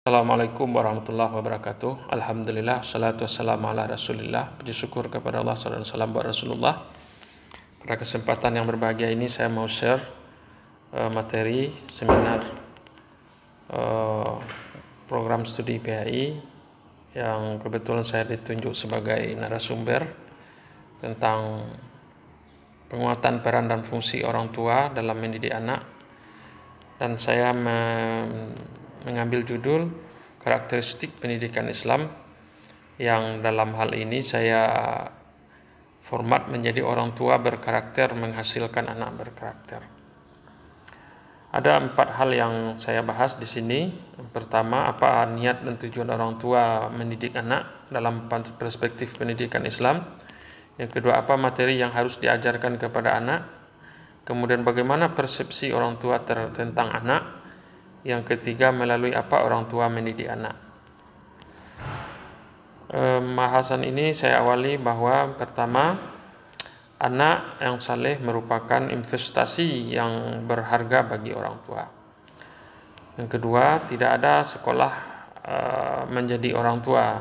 Assalamualaikum warahmatullahi wabarakatuh. Alhamdulillah, salatu wassalamu ala rasulillah. Puji syukur kepada Allah, sallallahu alaihi wasallam buat Rasulullah. Pada kesempatan yang berbahagia ini saya mau share materi seminar program studi PHI yang kebetulan saya ditunjuk sebagai narasumber tentang penguatan peran dan fungsi orang tua dalam mendidik anak, dan saya mengambil judul karakteristik pendidikan Islam, yang dalam hal ini saya format menjadi orang tua berkarakter menghasilkan anak berkarakter. Ada 4 hal yang saya bahas di sini. Yang pertama, apa niat dan tujuan orang tua mendidik anak dalam perspektif pendidikan Islam. Yang kedua, apa materi yang harus diajarkan kepada anak. Kemudian bagaimana persepsi orang tua tentang anak. Yang ketiga, melalui apa orang tua mendidik anak. Bahasan ini saya awali bahwa pertama, anak yang saleh merupakan investasi yang berharga bagi orang tua. Yang kedua, tidak ada sekolah menjadi orang tua.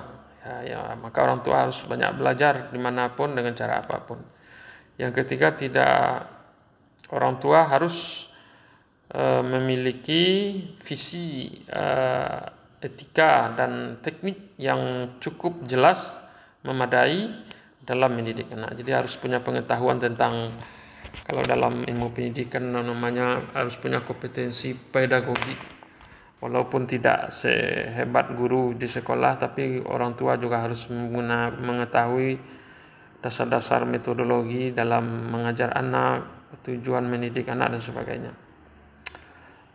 Maka orang tua harus banyak belajar dimanapun dengan cara apapun. Yang ketiga, orang tua harus memiliki visi etika dan teknik yang cukup jelas, memadai dalam mendidik anak. Jadi harus punya pengetahuan tentang, kalau dalam ilmu pendidikan namanya harus punya kompetensi pedagogi. Walaupun tidak sehebat guru di sekolah, tapi orang tua juga harus mengetahui dasar-dasar metodologi dalam mengajar anak, tujuan mendidik anak dan sebagainya.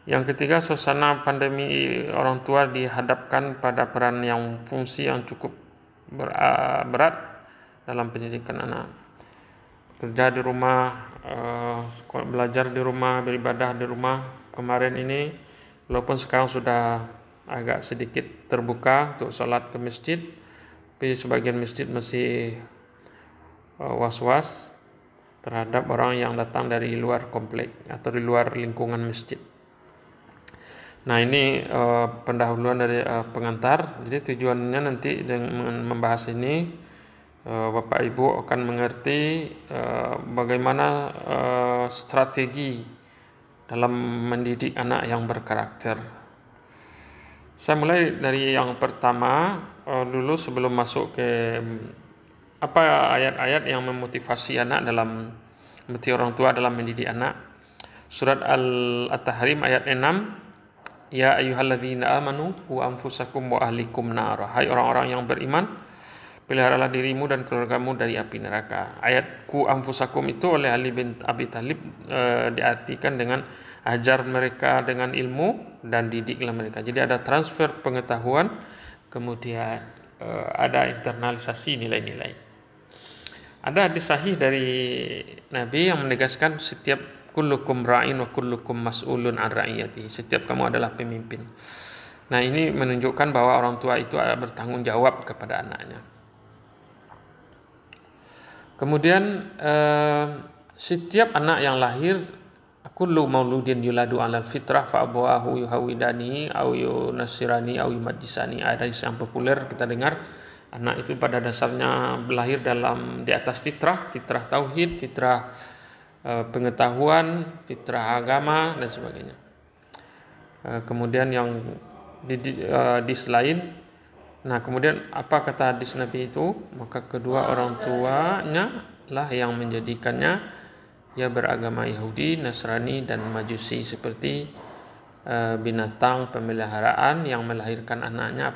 Yang ketiga, suasana pandemi, orang tua dihadapkan pada peran yang fungsi yang cukup berat dalam pendidikan anak. Kerja di rumah, belajar di rumah, beribadah di rumah. Kemarin ini, walaupun sekarang sudah agak sedikit terbuka untuk sholat ke masjid, tapi sebagian masjid masih was-was terhadap orang yang datang dari luar komplek atau di luar lingkungan masjid. Nah, ini pendahuluan dari pengantar. Jadi tujuannya nanti dengan membahas ini, Bapak Ibu akan mengerti bagaimana strategi dalam mendidik anak yang berkarakter. Saya mulai dari yang pertama dulu sebelum masuk ke apa ayat-ayat yang memotivasi anak dalam orang tua dalam mendidik anak. Surat At-Tahrim ayat 6. Ya ayyuhalladzina amanu qu anfusakum wa ahlikum nar. Hai orang-orang yang beriman, peliharalah dirimu dan keluargamu dari api neraka. Ayat qu anfusakum itu oleh Ali bin Abi Thalib diartikan dengan ajar mereka dengan ilmu dan didiklah mereka. Jadi ada transfer pengetahuan, kemudian ada internalisasi nilai-nilai. Ada hadis sahih dari Nabi yang menegaskan setiap kullukum ra'in wa kullukum mas'ulun an ra'iyati. Setiap kamu adalah pemimpin. Nah, ini menunjukkan bahwa orang tua itu bertanggung jawab kepada anaknya. Kemudian setiap anak yang lahir, kullu mauludin yuladu 'alal fitrah fa abawahu yuhawidani aw yunasirani aw yumajjisani. Ada yang populer kita dengar, anak itu pada dasarnya lahir di atas fitrah tauhid, fitrah pengetahuan, fitrah agama dan sebagainya. Kemudian yang hadis lain, nah kemudian apa kata hadis Nabi itu? Maka kedua orang tuanya lah yang menjadikannya ia beragama Yahudi, Nasrani dan Majusi, seperti binatang pemeliharaan yang melahirkan anaknya.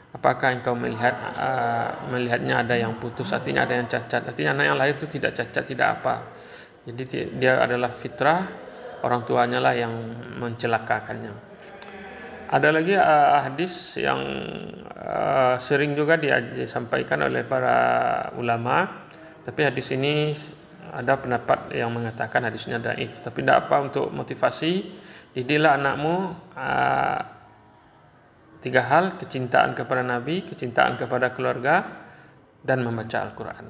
Apakah engkau melihatnya ada yang putus, artinya ada yang cacat, artinya anak yang lahir itu tidak cacat, tidak apa. Jadi dia adalah fitrah, orang tuanya lah yang mencelakakannya. Ada lagi hadis yang sering juga disampaikan oleh para ulama, tapi hadis ini ada pendapat yang mengatakan hadisnya dhaif, tapi tidak apa, untuk motivasi, didiklah anakmu 3 hal: kecintaan kepada Nabi, kecintaan kepada keluarga, dan membaca Al-Quran.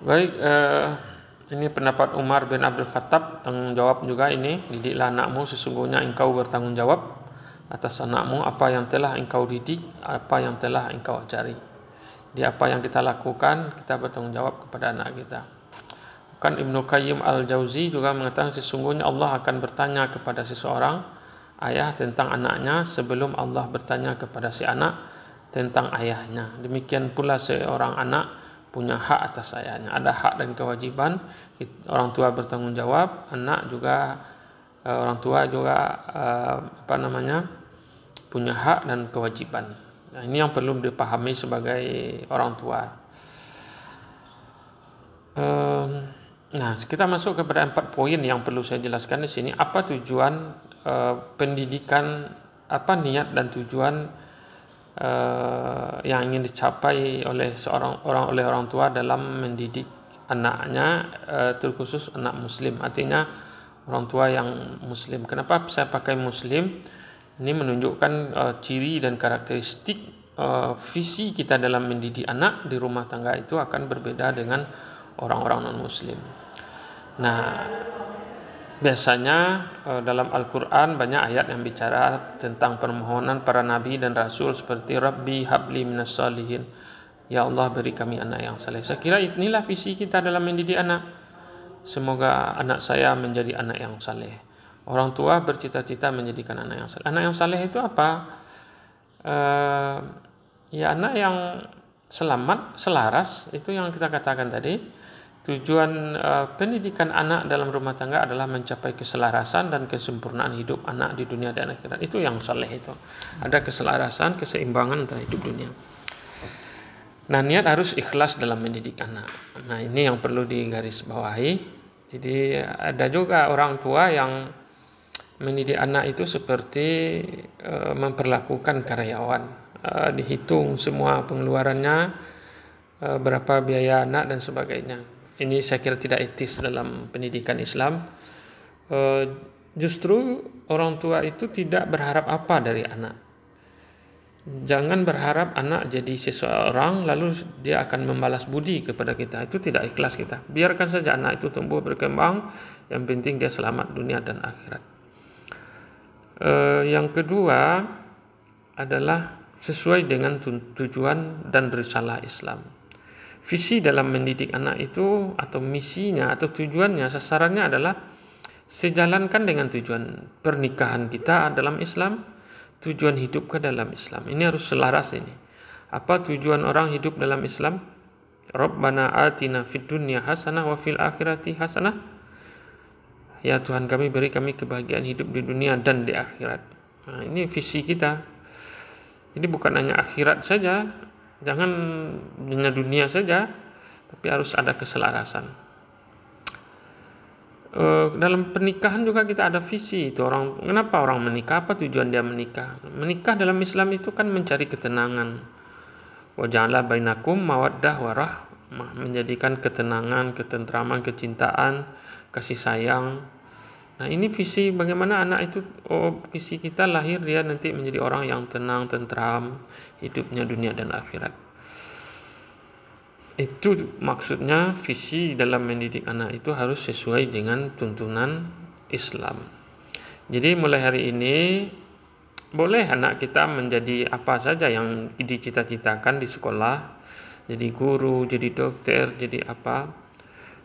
Baik, Ini pendapat Umar bin Abdul Khattab, tanggung jawab juga ini. Didiklah anakmu, sesungguhnya engkau bertanggung jawab atas anakmu apa yang telah engkau didik, apa yang telah engkau ajari. Di apa yang kita lakukan, kita bertanggung jawab kepada anak kita. Kan Ibnu Qayyim Al-Jauzi juga mengatakan sesungguhnya Allah akan bertanya kepada seseorang ayah tentang anaknya sebelum Allah bertanya kepada si anak tentang ayahnya. Demikian pula seorang anak punya hak atas ayahnya. Ada hak dan kewajiban. Orang tua bertanggung jawab, anak juga orang tua juga punya hak dan kewajiban. Nah, ini yang perlu dipahami sebagai orang tua. Nah, kita masuk kepada 4 poin yang perlu saya jelaskan di sini. Apa tujuan pendidikan, apa niat dan tujuan yang ingin dicapai oleh orang tua dalam mendidik anaknya, terkhusus anak muslim, artinya orang tua yang muslim. Kenapa saya pakai muslim? Ini menunjukkan ciri dan karakteristik visi kita dalam mendidik anak di rumah tangga itu akan berbeda dengan orang-orang non muslim. Nah, biasanya dalam Al-Quran banyak ayat yang bicara tentang permohonan para nabi dan rasul seperti Rabbi habli minas salihin, ya Allah beri kami anak yang saleh. Saya kira inilah visi kita dalam mendidik anak. Semoga anak saya menjadi anak yang saleh. Orang tua bercita-cita menjadikan anak yang saleh. Anak yang saleh itu apa? Ya anak yang selamat, selaras, itu yang kita katakan tadi. Tujuan pendidikan anak dalam rumah tangga adalah mencapai keselarasan dan kesempurnaan hidup anak di dunia dan akhirat. Itu yang saleh itu. Ada keselarasan, keseimbangan antara hidup dunia. Nah, niat harus ikhlas dalam mendidik anak. Nah, ini yang perlu digarisbawahi. Jadi ada juga orang tua yang mendidik anak itu seperti memperlakukan karyawan. Dihitung semua pengeluarannya, berapa biaya anak dan sebagainya. Ini saya kira tidak etis dalam pendidikan Islam. Justru orang tua itu tidak berharap apa dari anak. Jangan berharap anak jadi seseorang lalu dia akan membalas budi kepada kita. Itu tidak ikhlas kita. Biarkan saja anak itu tumbuh berkembang. Yang penting dia selamat dunia dan akhirat. Yang kedua adalah sesuai dengan tujuan dan risalah Islam. Visi dalam mendidik anak itu atau misinya atau tujuannya, sasarannya adalah sejalankan dengan tujuan pernikahan kita dalam Islam, tujuan hidup ke dalam Islam. Ini harus selaras ini. Apa tujuan orang hidup dalam Islam? Rabbana atina fid dunya hasanah wa fil akhirati hasanah. Ya Tuhan kami, beri kami kebahagiaan hidup di dunia dan di akhirat. Nah, ini visi kita. Ini bukan hanya akhirat saja, jangan hanya dunia saja, tapi harus ada keselarasan. Dalam pernikahan juga kita ada visi itu. Kenapa orang menikah? Apa tujuan dia menikah? Menikah dalam Islam itu kan mencari ketenangan. Wa ja'ala bainakum mawaddah wa rahmah, menjadikan ketenangan, ketentraman, kecintaan, kasih sayang. Nah, ini visi bagaimana anak itu, visi kita lahir dia nanti menjadi orang yang tenang, tentram, hidupnya dunia dan akhirat. Itu maksudnya visi dalam mendidik anak itu harus sesuai dengan tuntunan Islam. Jadi mulai hari ini boleh anak kita menjadi apa saja yang dicita-citakan di sekolah, jadi guru, jadi dokter, jadi apa.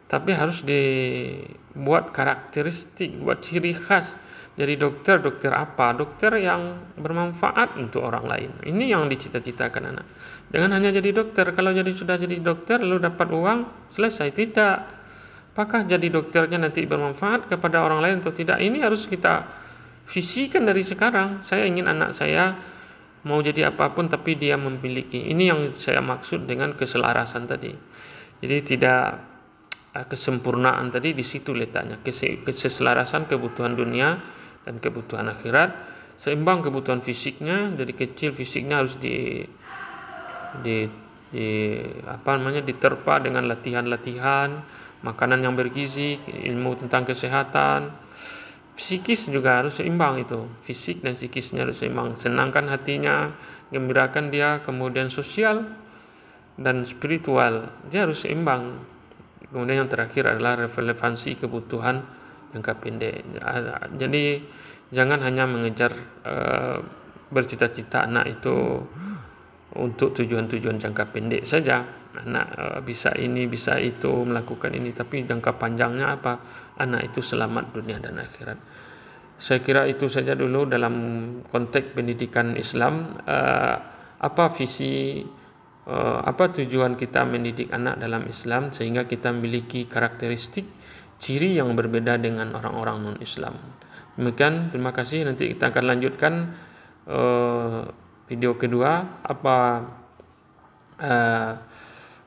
Tapi harus dibuat karakteristik, buat ciri khas. Jadi dokter apa? Dokter yang bermanfaat untuk orang lain. Ini yang dicita-citakan anak. Jangan hanya jadi dokter. Kalau sudah jadi dokter lalu dapat uang, selesai. Tidak. Apakah jadi dokternya nanti bermanfaat kepada orang lain atau tidak? Ini harus kita visikan dari sekarang. Saya ingin anak saya mau jadi apapun tapi dia memiliki. Ini yang saya maksud dengan keselarasan tadi. Jadi tidak kesempurnaan tadi di situ letaknya, keselarasan kebutuhan dunia dan kebutuhan akhirat, seimbang kebutuhan fisiknya. Dari kecil fisiknya harus diterpa dengan latihan-latihan, makanan yang bergizi, ilmu tentang kesehatan. Psikis juga harus seimbang itu, fisik dan psikisnya harus seimbang, senangkan hatinya, gembirakan dia, kemudian sosial dan spiritual dia harus seimbang. Kemudian yang terakhir adalah relevansi kebutuhan jangka pendek. Jadi jangan hanya mengejar bercita-cita anak itu untuk tujuan-tujuan jangka pendek saja. Anak bisa ini, bisa itu, melakukan ini, tapi jangka panjangnya apa? Anak itu selamat dunia dan akhirat. Saya kira itu saja dulu dalam konteks pendidikan Islam. Apa visi, apa tujuan kita mendidik anak dalam Islam sehingga kita memiliki karakteristik ciri yang berbeda dengan orang-orang non-Islam. Demikian, terima kasih. Nanti kita akan lanjutkan video kedua.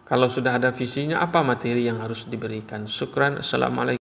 Kalau sudah ada visinya, apa materi yang harus diberikan. Syukran. Assalamualaikum.